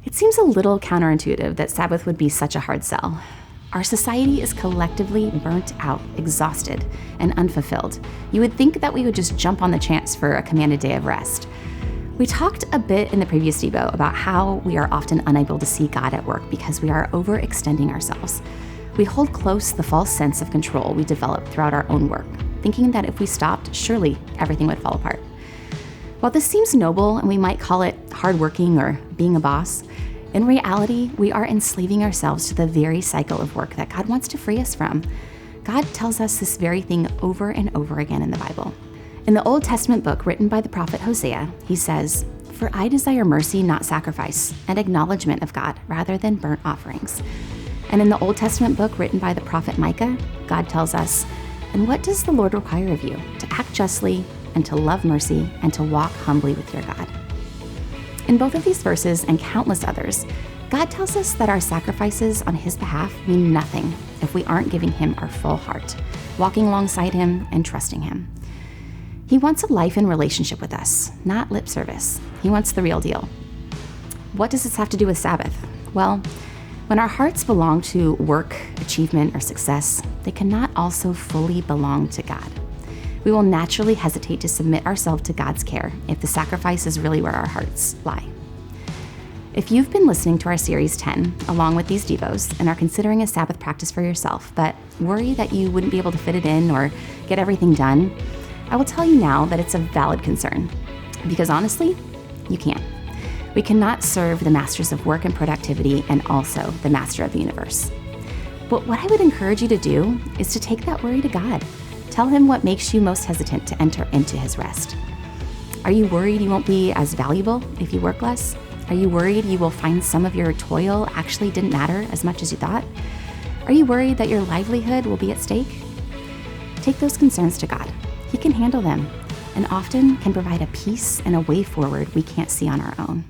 It seems a little counterintuitive that Sabbath would be such a hard sell. Our society is collectively burnt out, exhausted, and unfulfilled. You would think that we would just jump on the chance for a commanded day of rest. We talked a bit in the previous Devo about how we are often unable to see God at work because we are overextending ourselves. We hold close the false sense of control we develop throughout our own work, thinking that if we stopped, surely everything would fall apart. While this seems noble and we might call it hardworking or being a boss, in reality, we are enslaving ourselves to the very cycle of work that God wants to free us from. God tells us this very thing over and over again in the Bible. In the Old Testament book written by the prophet Hosea, he says, "For I desire mercy, not sacrifice, and acknowledgement of God rather than burnt offerings." And in the Old Testament book written by the prophet Micah, God tells us, "And what does the Lord require of you? To act justly, and to love mercy, and to walk humbly with your God." In both of these verses and countless others, God tells us that our sacrifices on his behalf mean nothing if we aren't giving him our full heart, walking alongside him and trusting him. He wants a life in relationship with us, not lip service. He wants the real deal. What does this have to do with Sabbath? Well, when our hearts belong to work, achievement, or success, they cannot also fully belong to God. We will naturally hesitate to submit ourselves to God's care if the sacrifice is really where our hearts lie. If you've been listening to our Series 10, along with these Devos, and are considering a Sabbath practice for yourself, but worry that you wouldn't be able to fit it in or get everything done, I will tell you now that it's a valid concern. Because honestly, you can't. We cannot serve the masters of work and productivity and also the master of the universe. But what I would encourage you to do is to take that worry to God. Tell him what makes you most hesitant to enter into his rest. Are you worried you won't be as valuable if you work less? Are you worried you will find some of your toil actually didn't matter as much as you thought? Are you worried that your livelihood will be at stake? Take those concerns to God. He can handle them and often can provide a peace and a way forward we can't see on our own.